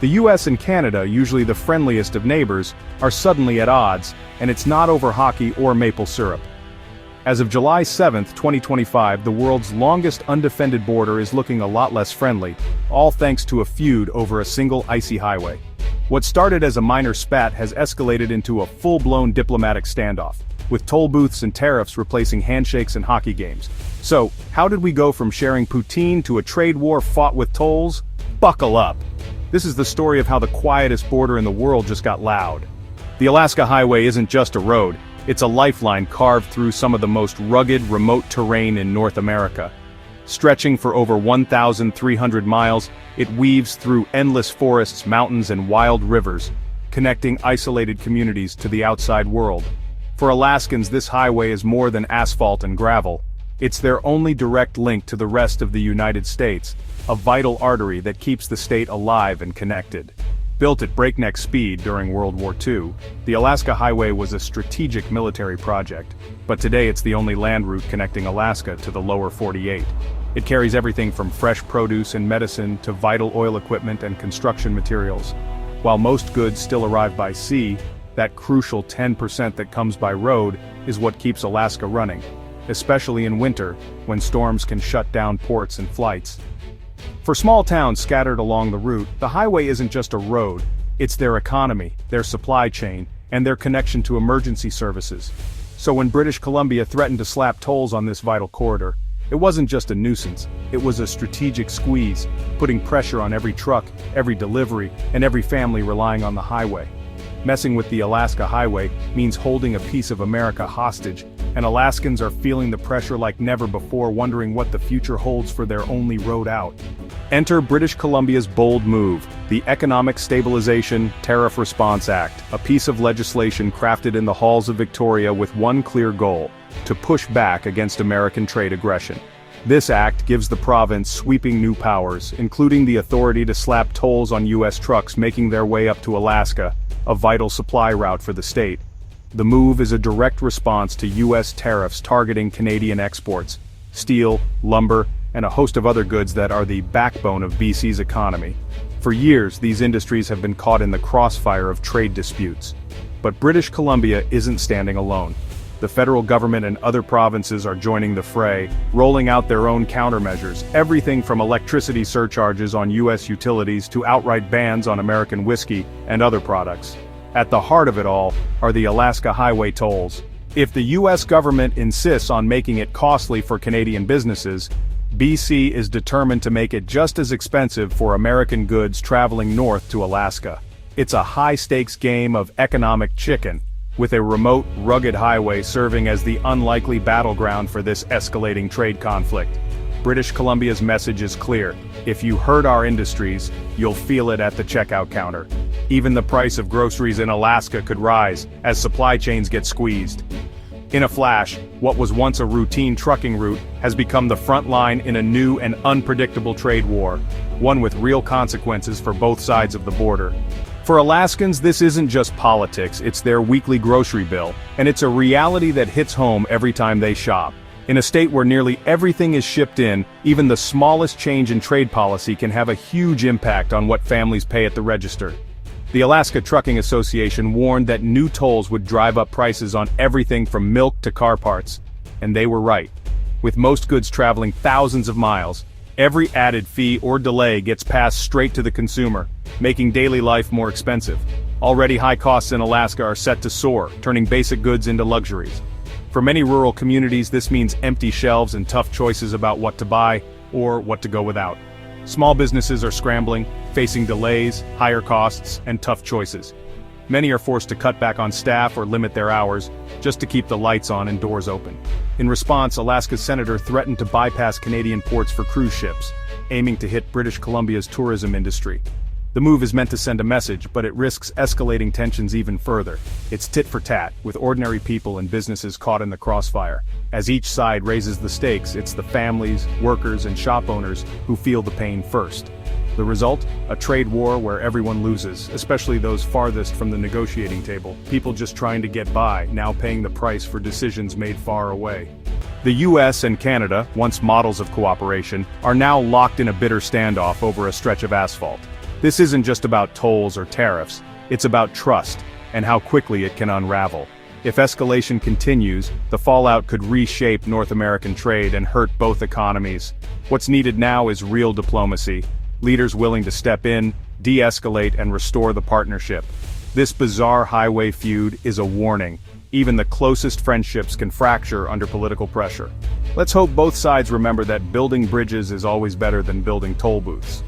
The US and Canada, usually the friendliest of neighbors, are suddenly at odds, and it's not over hockey or maple syrup. As of July 7, 2025, the world's longest undefended border is looking a lot less friendly, all thanks to a feud over a single icy highway. What started as a minor spat has escalated into a full-blown diplomatic standoff, with toll booths and tariffs replacing handshakes and hockey games. So, how did we go from sharing poutine to a trade war fought with tolls? Buckle up! This is the story of how the quietest border in the world just got loud. The Alaska Highway isn't just a road, it's a lifeline carved through some of the most rugged, remote terrain in North America. Stretching for over 1,300 miles, it weaves through endless forests, mountains, and wild rivers, connecting isolated communities to the outside world. For Alaskans, this highway is more than asphalt and gravel. It's their only direct link to the rest of the United States, a vital artery that keeps the state alive and connected. Built at breakneck speed during World War II, the Alaska Highway was a strategic military project, but today it's the only land route connecting Alaska to the lower 48. It carries everything from fresh produce and medicine to vital oil equipment and construction materials. While most goods still arrive by sea, that crucial 10% that comes by road is what keeps Alaska running, especially in winter, when storms can shut down ports and flights. For small towns scattered along the route, the highway isn't just a road, it's their economy, their supply chain, and their connection to emergency services. So when British Columbia threatened to slap tolls on this vital corridor, it wasn't just a nuisance, it was a strategic squeeze, putting pressure on every truck, every delivery, and every family relying on the highway. Messing with the Alaska Highway means holding a piece of America hostage, and Alaskans are feeling the pressure like never before, wondering what the future holds for their only road out. Enter British Columbia's bold move, the Economic Stabilization Tariff Response Act, a piece of legislation crafted in the halls of Victoria with one clear goal: to push back against American trade aggression. This act gives the province sweeping new powers, including the authority to slap tolls on U.S. trucks making their way up to Alaska, a vital supply route for the state. The move is a direct response to U.S. tariffs targeting Canadian exports, steel, lumber, and a host of other goods that are the backbone of BC's economy. For years, these industries have been caught in the crossfire of trade disputes. But British Columbia isn't standing alone. The federal government and other provinces are joining the fray, rolling out their own countermeasures, everything from electricity surcharges on U.S. utilities to outright bans on American whiskey and other products. At the heart of it all are the Alaska Highway tolls. If the U.S. government insists on making it costly for Canadian businesses, BC is determined to make it just as expensive for American goods traveling north to Alaska. It's a high-stakes game of economic chicken, with a remote, rugged highway serving as the unlikely battleground for this escalating trade conflict. British Columbia's message is clear: if you hurt our industries, you'll feel it at the checkout counter. Even the price of groceries in Alaska could rise as supply chains get squeezed. In a flash, what was once a routine trucking route has become the front line in a new and unpredictable trade war, one with real consequences for both sides of the border. For Alaskans, this isn't just politics, it's their weekly grocery bill, and it's a reality that hits home every time they shop. In a state where nearly everything is shipped in, even the smallest change in trade policy can have a huge impact on what families pay at the register. The Alaska Trucking Association warned that new tolls would drive up prices on everything from milk to car parts. And they were right. With most goods traveling thousands of miles, every added fee or delay gets passed straight to the consumer, making daily life more expensive. Already high costs in Alaska are set to soar, turning basic goods into luxuries. For many rural communities, this means empty shelves and tough choices about what to buy, or what to go without. Small businesses are scrambling, facing delays, higher costs, and tough choices. Many are forced to cut back on staff or limit their hours, just to keep the lights on and doors open. In response, Alaska's senator threatened to bypass Canadian ports for cruise ships, aiming to hit British Columbia's tourism industry. The move is meant to send a message, but it risks escalating tensions even further. It's tit for tat, with ordinary people and businesses caught in the crossfire. As each side raises the stakes, it's the families, workers, and shop owners who feel the pain first. The result? A trade war where everyone loses, especially those farthest from the negotiating table. People just trying to get by, now paying the price for decisions made far away. The US and Canada, once models of cooperation, are now locked in a bitter standoff over a stretch of asphalt. This isn't just about tolls or tariffs, it's about trust, and how quickly it can unravel. If escalation continues, the fallout could reshape North American trade and hurt both economies. What's needed now is real diplomacy, leaders willing to step in, de-escalate and restore the partnership. This bizarre highway feud is a warning. Even the closest friendships can fracture under political pressure. Let's hope both sides remember that building bridges is always better than building toll booths.